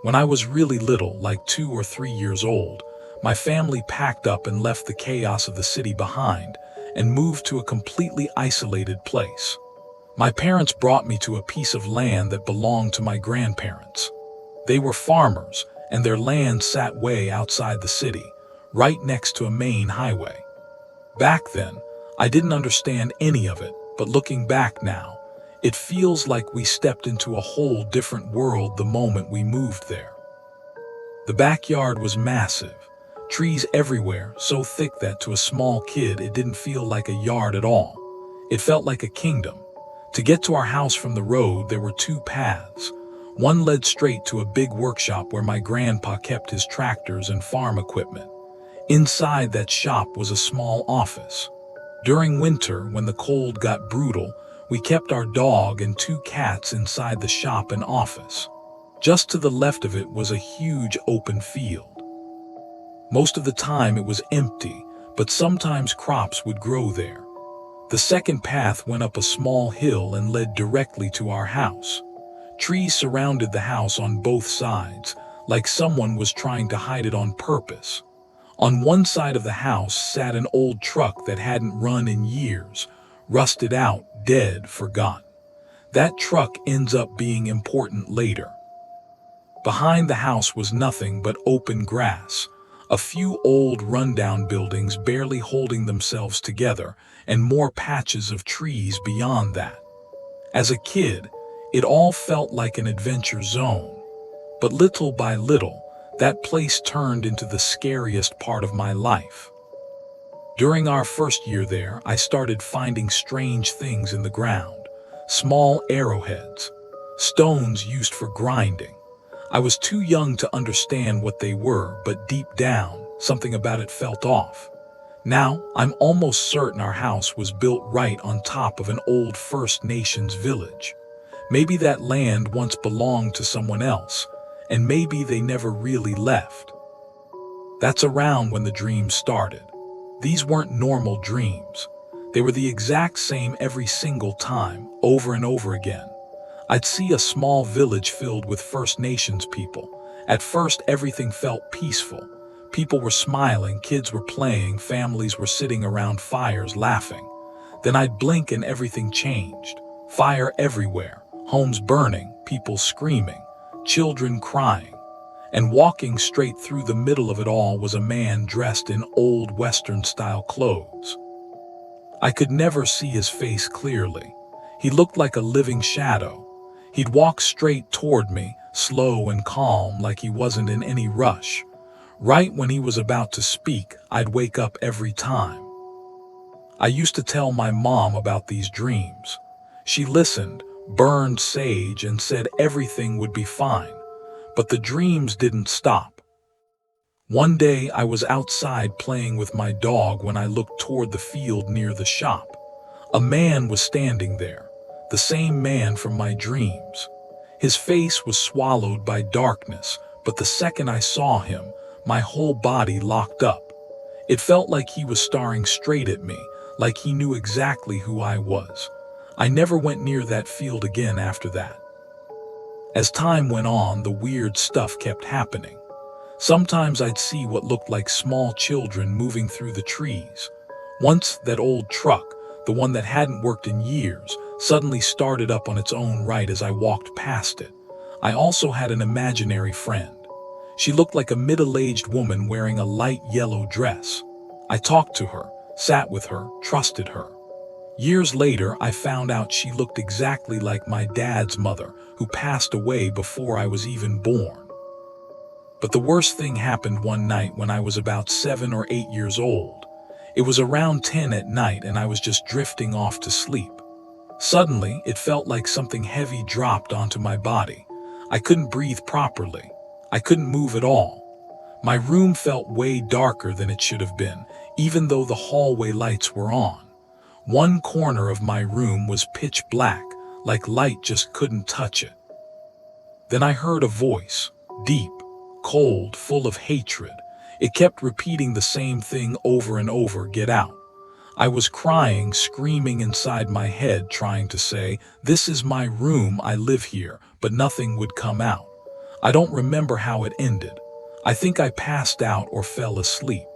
When I was really little, like 2 or 3 years old, my family packed up and left the chaos of the city behind and moved to a completely isolated place. My parents brought me to a piece of land that belonged to my grandparents. They were farmers, and their land sat way outside the city, right next to a main highway. Back then, I didn't understand any of it, but looking back now, it feels like we stepped into a whole different world the moment we moved there. The backyard was massive, trees everywhere, so thick that to a small kid it didn't feel like a yard at all. It felt like a kingdom. To get to our house from the road, there were two paths. One led straight to a big workshop where my grandpa kept his tractors and farm equipment. Inside that shop was a small office. During winter, when the cold got brutal, we kept our dog and 2 cats inside the shop and office. Just to the left of it was a huge open field. Most of the time it was empty, but sometimes crops would grow there. The second path went up a small hill and led directly to our house. Trees surrounded the house on both sides, like someone was trying to hide it on purpose. On one side of the house sat an old truck that hadn't run in years, rusted out, dead, forgotten. That truck ends up being important later. Behind the house was nothing but open grass, a few old rundown buildings barely holding themselves together, and more patches of trees beyond that. As a kid, it all felt like an adventure zone. But little by little, that place turned into the scariest part of my life. During our first year there, I started finding strange things in the ground. Small arrowheads, stones used for grinding. I was too young to understand what they were, but deep down, something about it felt off. Now, I'm almost certain our house was built right on top of an old First Nations village. Maybe that land once belonged to someone else, and maybe they never really left. That's around when the dreams started. These weren't normal dreams. They were the exact same every single time, over and over again. I'd see a small village filled with First Nations people. At first, everything felt peaceful. People were smiling, kids were playing, families were sitting around fires laughing. Then I'd blink and everything changed. Fire everywhere, homes burning, people screaming, children crying. And walking straight through the middle of it all was a man dressed in old Western-style clothes. I could never see his face clearly. He looked like a living shadow. He'd walk straight toward me, slow and calm, like he wasn't in any rush. Right when he was about to speak, I'd wake up every time. I used to tell my mom about these dreams. She listened, burned sage, and said everything would be fine. But the dreams didn't stop. One day I was outside playing with my dog when I looked toward the field near the shop. A man was standing there, the same man from my dreams. His face was swallowed by darkness, but the second I saw him, my whole body locked up. It felt like he was staring straight at me, like he knew exactly who I was. I never went near that field again after that. As time went on, the weird stuff kept happening. Sometimes I'd see what looked like small children moving through the trees. Once that old truck, the one that hadn't worked in years, suddenly started up on its own right as I walked past it. I also had an imaginary friend. She looked like a middle-aged woman wearing a light yellow dress. I talked to her, sat with her, trusted her. Years later, I found out she looked exactly like my dad's mother, who passed away before I was even born. But the worst thing happened one night when I was about 7 or 8 years old. It was around 10 at night and I was just drifting off to sleep. Suddenly, it felt like something heavy dropped onto my body. I couldn't breathe properly. I couldn't move at all. My room felt way darker than it should have been, even though the hallway lights were on. One corner of my room was pitch black, like light just couldn't touch it. Then I heard a voice, deep, cold, full of hatred. It kept repeating the same thing over and over, "Get out." I was crying, screaming inside my head, trying to say, "This is my room, I live here," but nothing would come out. I don't remember how it ended. I think I passed out or fell asleep.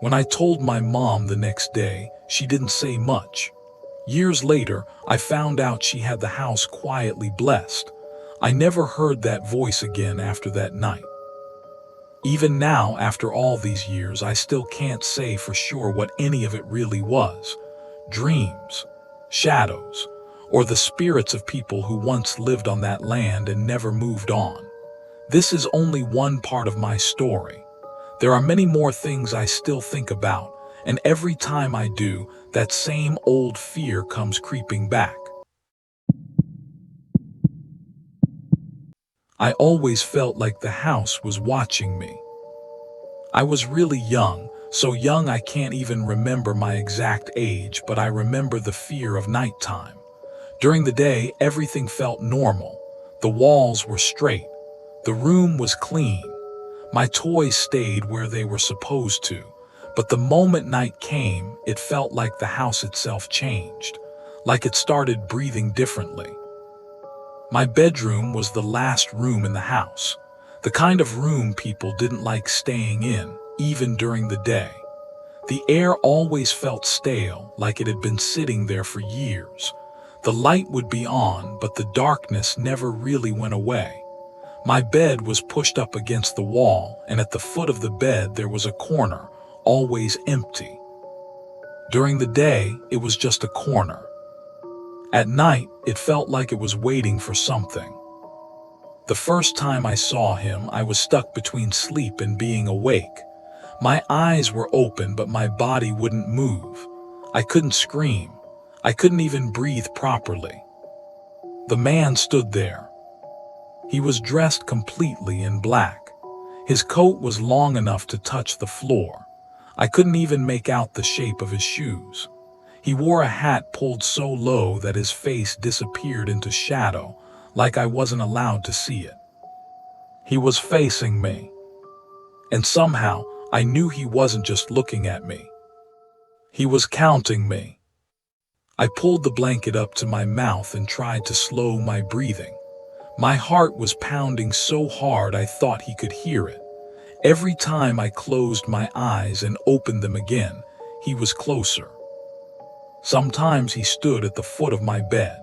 When I told my mom the next day, she didn't say much. Years later, I found out she had the house quietly blessed. I never heard that voice again after that night. Even now, after all these years, I still can't say for sure what any of it really was. Dreams, shadows, or the spirits of people who once lived on that land and never moved on. This is only one part of my story. There are many more things I still think about, and every time I do, that same old fear comes creeping back. I always felt like the house was watching me. I was really young, so young I can't even remember my exact age, but I remember the fear of nighttime. During the day, everything felt normal. The walls were straight. The room was clean. My toys stayed where they were supposed to. But the moment night came, it felt like the house itself changed, like it started breathing differently. My bedroom was the last room in the house, the kind of room people didn't like staying in, even during the day. The air always felt stale, like it had been sitting there for years. The light would be on, but the darkness never really went away. My bed was pushed up against the wall, and at the foot of the bed there was a corner, always empty. During the day, it was just a corner. At night, it felt like it was waiting for something. The first time I saw him, I was stuck between sleep and being awake. My eyes were open, but my body wouldn't move. I couldn't scream. I couldn't even breathe properly. The man stood there. He was dressed completely in black. His coat was long enough to touch the floor. I couldn't even make out the shape of his shoes. He wore a hat pulled so low that his face disappeared into shadow, like I wasn't allowed to see it. He was facing me. And somehow, I knew he wasn't just looking at me. He was counting me. I pulled the blanket up to my mouth and tried to slow my breathing. My heart was pounding so hard I thought he could hear it. Every time I closed my eyes and opened them again, he was closer. Sometimes he stood at the foot of my bed,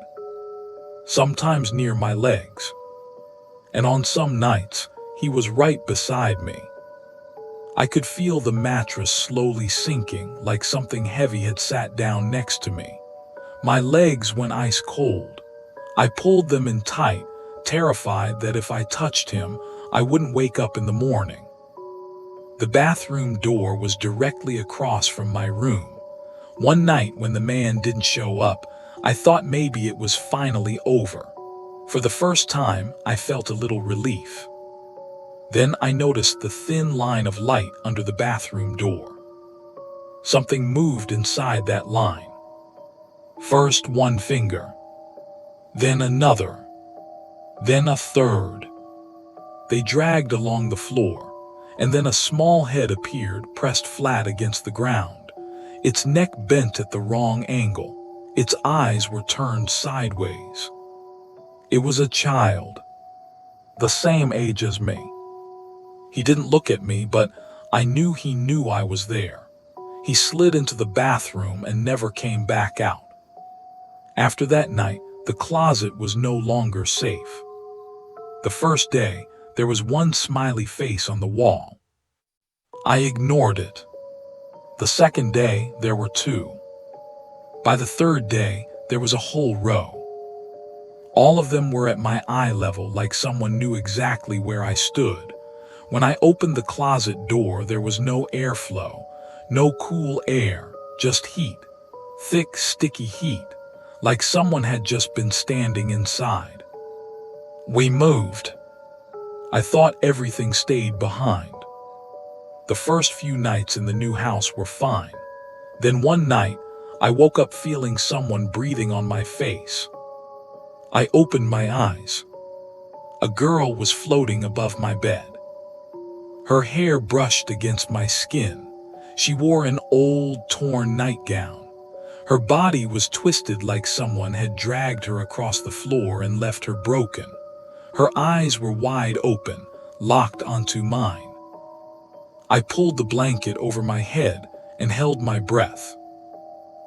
sometimes near my legs, and on some nights, he was right beside me. I could feel the mattress slowly sinking, like something heavy had sat down next to me. My legs went ice cold. I pulled them in tight, terrified that if I touched him, I wouldn't wake up in the morning. The bathroom door was directly across from my room. One night when the man didn't show up, I thought maybe it was finally over. For the first time, I felt a little relief. Then I noticed the thin line of light under the bathroom door. Something moved inside that line. First one finger, then another, then a third. They dragged along the floor, and then a small head appeared pressed flat against the ground. Its neck bent at the wrong angle. Its eyes were turned sideways. It was a child, the same age as me. He didn't look at me, but I knew he knew I was there. He slid into the bathroom and never came back out. After that night, the closet was no longer safe. The first day, there was one smiley face on the wall. I ignored it. The second day, there were two. By the third day, there was a whole row. All of them were at my eye level, like someone knew exactly where I stood. When I opened the closet door, there was no airflow, no cool air, just heat. Thick, sticky heat, like someone had just been standing inside. We moved. I thought everything stayed behind. The first few nights in the new house were fine. Then one night, I woke up feeling someone breathing on my face. I opened my eyes. A girl was floating above my bed. Her hair brushed against my skin. She wore an old, torn nightgown. Her body was twisted like someone had dragged her across the floor and left her broken. Her eyes were wide open, locked onto mine. I pulled the blanket over my head and held my breath.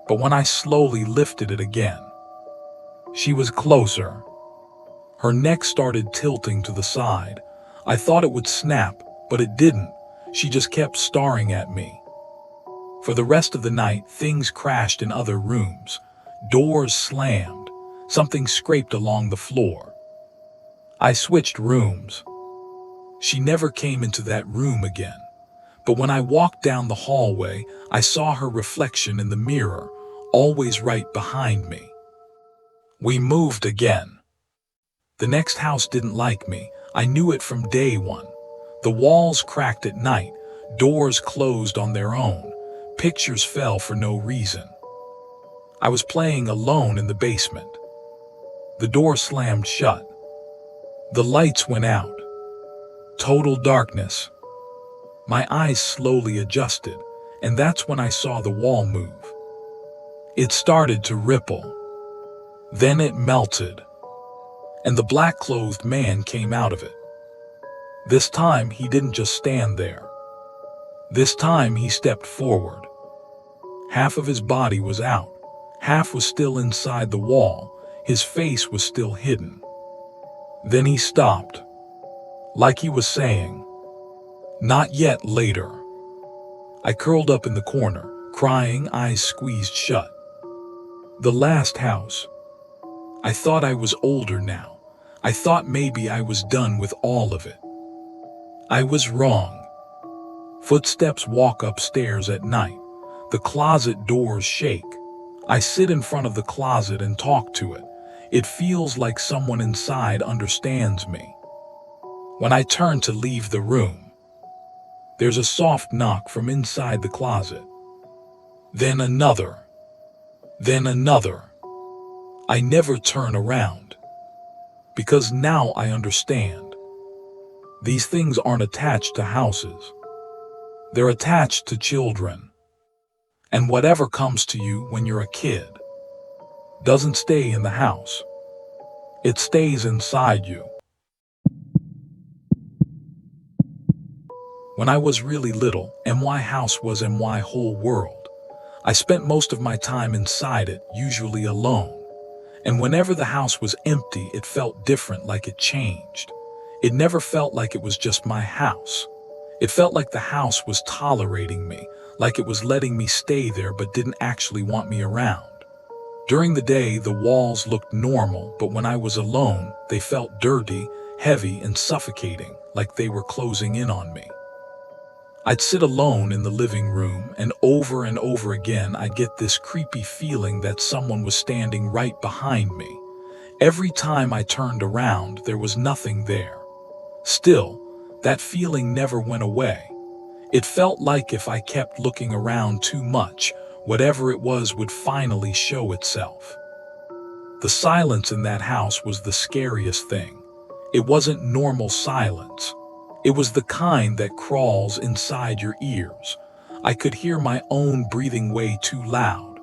But when I slowly lifted it again, she was closer. Her neck started tilting to the side. I thought it would snap, but it didn't. She just kept staring at me. For the rest of the night, things crashed in other rooms. Doors slammed. Something scraped along the floor. I switched rooms. She never came into that room again. But when I walked down the hallway, I saw her reflection in the mirror, always right behind me. We moved again. The next house didn't like me. I knew it from day one. The walls cracked at night, doors closed on their own, pictures fell for no reason. I was playing alone in the basement. The door slammed shut. The lights went out. Total darkness. My eyes slowly adjusted, and that's when I saw the wall move. It started to ripple. Then it melted, and the black-clothed man came out of it. This time, he didn't just stand there. This time, he stepped forward. Half of his body was out. Half was still inside the wall. His face was still hidden. Then he stopped, like he was saying, "Not yet, later." I curled up in the corner, crying, eyes squeezed shut. The last house. I thought I was older now. I thought maybe I was done with all of it. I was wrong. Footsteps walk upstairs at night. The closet doors shake. I sit in front of the closet and talk to it. It feels like someone inside understands me. When I turn to leave the room, there's a soft knock from inside the closet. Then another. Then another. I never turn around. Because now I understand. These things aren't attached to houses. They're attached to children. And whatever comes to you when you're a kid doesn't stay in the house. It stays inside you. When I was really little, my house was my whole world. I spent most of my time inside it, usually alone. And whenever the house was empty, it felt different, like it changed. It never felt like it was just my house. It felt like the house was tolerating me, like it was letting me stay there but didn't actually want me around. During the day, the walls looked normal, but when I was alone, they felt dirty, heavy, and suffocating, like they were closing in on me. I'd sit alone in the living room, and over again I'd get this creepy feeling that someone was standing right behind me. Every time I turned around, there was nothing there. Still, that feeling never went away. It felt like if I kept looking around too much, whatever it was would finally show itself. The silence in that house was the scariest thing. It wasn't normal silence. It was the kind that crawls inside your ears. I could hear my own breathing way too loud.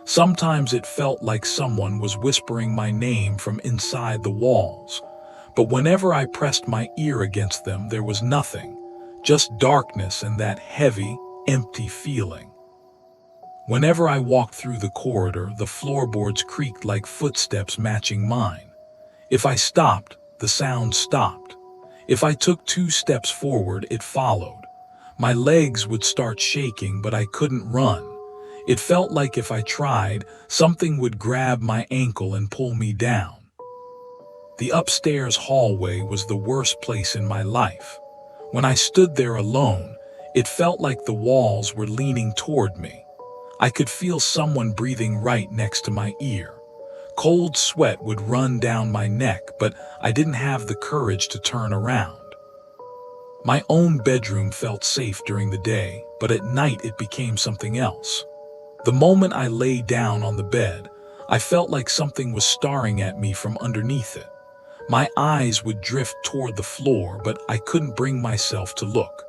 Sometimes it felt like someone was whispering my name from inside the walls. But whenever I pressed my ear against them, there was nothing. Just darkness and that heavy, empty feeling. Whenever I walked through the corridor, the floorboards creaked like footsteps matching mine. If I stopped, the sound stopped. If I took 2 steps forward, it followed. My legs would start shaking, but I couldn't run. It felt like if I tried, something would grab my ankle and pull me down. The upstairs hallway was the worst place in my life. When I stood there alone, it felt like the walls were leaning toward me. I could feel someone breathing right next to my ear. Cold sweat would run down my neck, but I didn't have the courage to turn around. My own bedroom felt safe during the day, but at night it became something else. The moment I lay down on the bed, I felt like something was staring at me from underneath it. My eyes would drift toward the floor, but I couldn't bring myself to look.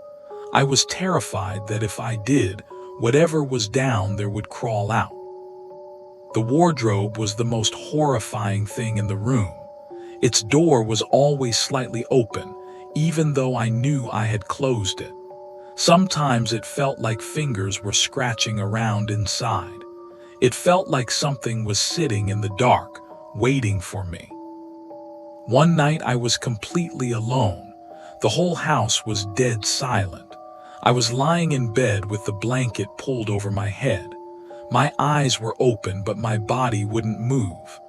I was terrified that if I did, whatever was down there would crawl out. The wardrobe was the most horrifying thing in the room. Its door was always slightly open, even though I knew I had closed it. Sometimes it felt like fingers were scratching around inside. It felt like something was sitting in the dark, waiting for me. One night I was completely alone. The whole house was dead silent. I was lying in bed with the blanket pulled over my head. My eyes were open, but my body wouldn't move.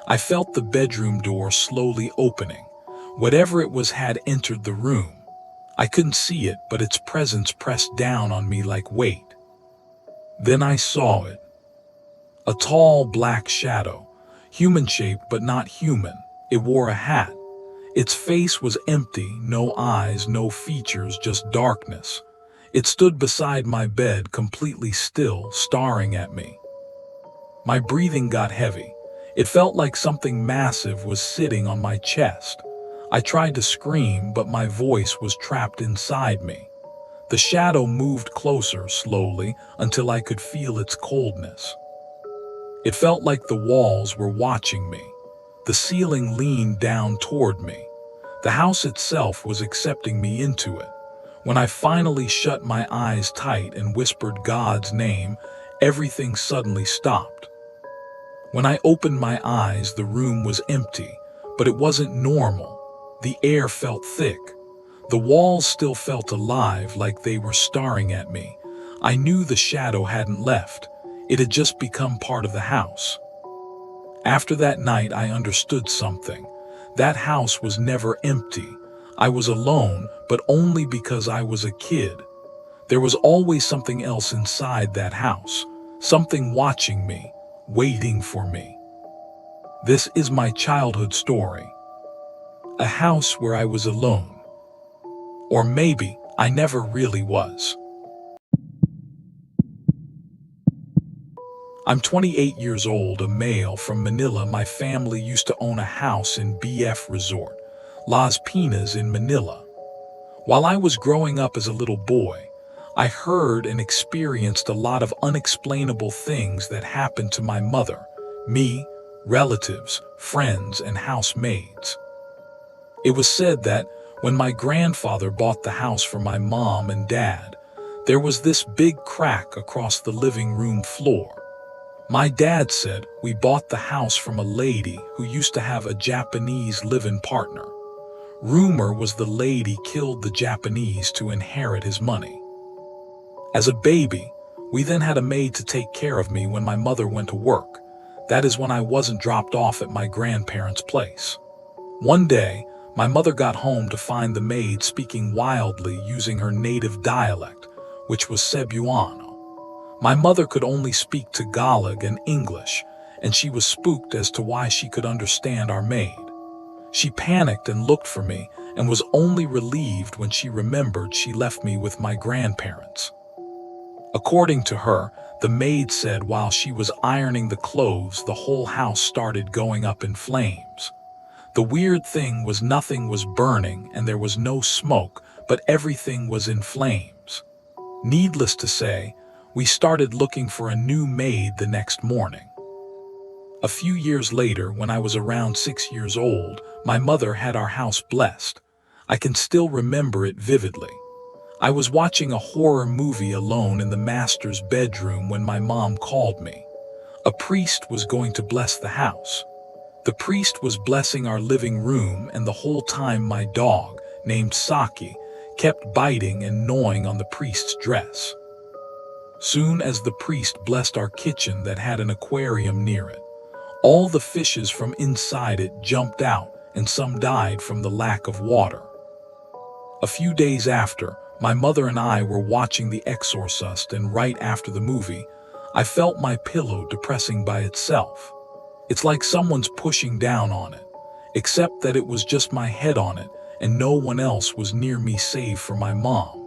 I felt the bedroom door slowly opening. Whatever it was had entered the room. I couldn't see it, but its presence pressed down on me like weight. Then I saw it. A tall black shadow, human-shaped but not human. It wore a hat. Its face was empty, no eyes, no features, just darkness. It stood beside my bed, completely still, staring at me. My breathing got heavy. It felt like something massive was sitting on my chest. I tried to scream, but my voice was trapped inside me. The shadow moved closer, slowly, until I could feel its coldness. It felt like the walls were watching me. The ceiling leaned down toward me. The house itself was accepting me into it. When I finally shut my eyes tight and whispered God's name, everything suddenly stopped. When I opened my eyes, the room was empty, but it wasn't normal. The air felt thick. The walls still felt alive, like they were staring at me. I knew the shadow hadn't left. It had just become part of the house. After that night, I understood something. That house was never empty. I was alone, but only because I was a kid. There was always something else inside that house, something watching me, waiting for me. This is my childhood story. A house where I was alone. Or maybe I never really was. I'm 28 years old, a male from Manila. My family used to own a house in BF Resort, Las Pinas in Manila. While I was growing up as a little boy, I heard and experienced a lot of unexplainable things that happened to my mother, me, relatives, friends, and housemaids. It was said that when my grandfather bought the house for my mom and dad, there was this big crack across the living room floor. My dad said we bought the house from a lady who used to have a Japanese live-in partner. Rumor was the lady killed the Japanese to inherit his money. As a baby, we then had a maid to take care of me when my mother went to work. That is when I wasn't dropped off at my grandparents' place. One day, my mother got home to find the maid speaking wildly using her native dialect, which was Cebuano. My mother could only speak Tagalog and English, and she was spooked as to why she could understand our maid. She panicked and looked for me, and was only relieved when she remembered she left me with my grandparents. According to her, the maid said while she was ironing the clothes, the whole house started going up in flames. The weird thing was nothing was burning and there was no smoke, but everything was in flames. Needless to say, we started looking for a new maid the next morning. A few years later, when I was around 6 years old, my mother had our house blessed. I can still remember it vividly. I was watching a horror movie alone in the master's bedroom when my mom called me. A priest was going to bless the house. The priest was blessing our living room, and the whole time my dog, named Saki, kept biting and gnawing on the priest's dress. Soon as the priest blessed our kitchen that had an aquarium near it, all the fishes from inside it jumped out, and some died from the lack of water. A few days after, my mother and I were watching The Exorcist, and right after the movie, I felt my pillow depressing by itself. It's like someone's pushing down on it, except that it was just my head on it, and no one else was near me save for my mom.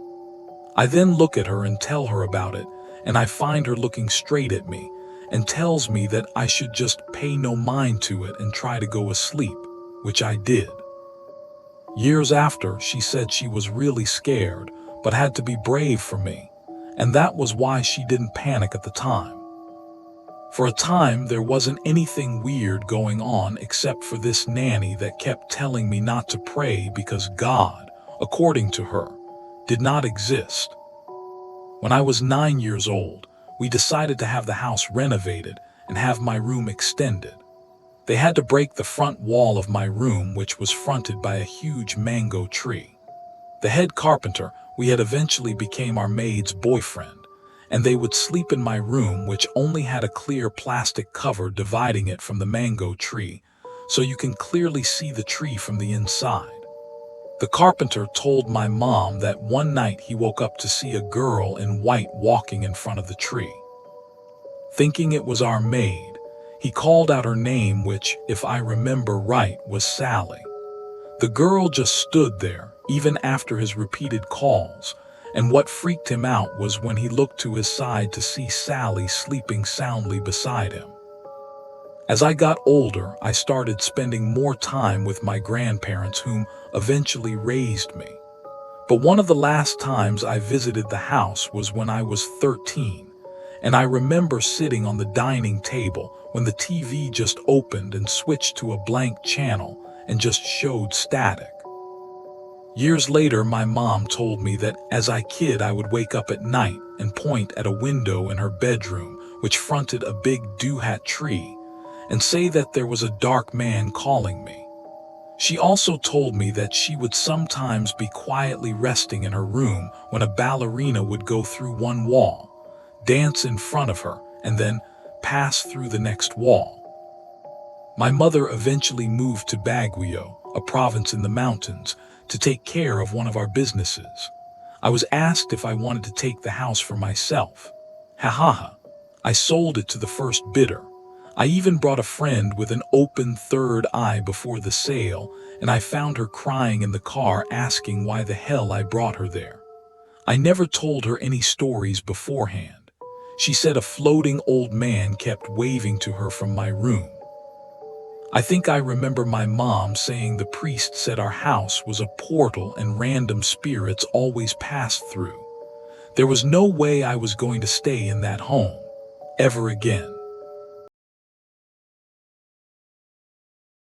I then look at her and tell her about it, and I find her looking straight at me, and tells me that I should just pay no mind to it and try to go asleep, which I did. Years after, she said she was really scared, but had to be brave for me, and that was why she didn't panic at the time. For a time, there wasn't anything weird going on except for this nanny that kept telling me not to pray because God, according to her, did not exist. When I was 9 years old, we decided to have the house renovated and have my room extended. They had to break the front wall of my room, which was fronted by a huge mango tree. The head carpenter we had eventually became our maid's boyfriend, and they would sleep in my room, which only had a clear plastic cover dividing it from the mango tree, so you can clearly see the tree from the inside. The carpenter told my mom that one night he woke up to see a girl in white walking in front of the tree. Thinking it was our maid, he called out her name, which, if I remember right, was Sally. The girl just stood there, even after his repeated calls, and what freaked him out was when he looked to his side to see Sally sleeping soundly beside him. As I got older, I started spending more time with my grandparents, whom eventually raised me. But one of the last times I visited the house was when I was 13, and I remember sitting on the dining table when the TV just opened and switched to a blank channel and just showed static. Years later, my mom told me that as a kid I would wake up at night and point at a window in her bedroom, which fronted a big doohat tree, and say that there was a dark man calling me. She also told me that she would sometimes be quietly resting in her room when a ballerina would go through one wall, dance in front of her, and then pass through the next wall. My mother eventually moved to Baguio, a province in the mountains, to take care of one of our businesses. I was asked if I wanted to take the house for myself. Ha ha ha. I sold it to the first bidder. I even brought a friend with an open third eye before the sale, and I found her crying in the car asking why the hell I brought her there. I never told her any stories beforehand. She said a floating old man kept waving to her from my room. I think I remember my mom saying the priest said our house was a portal and random spirits always passed through. There was no way I was going to stay in that home ever again.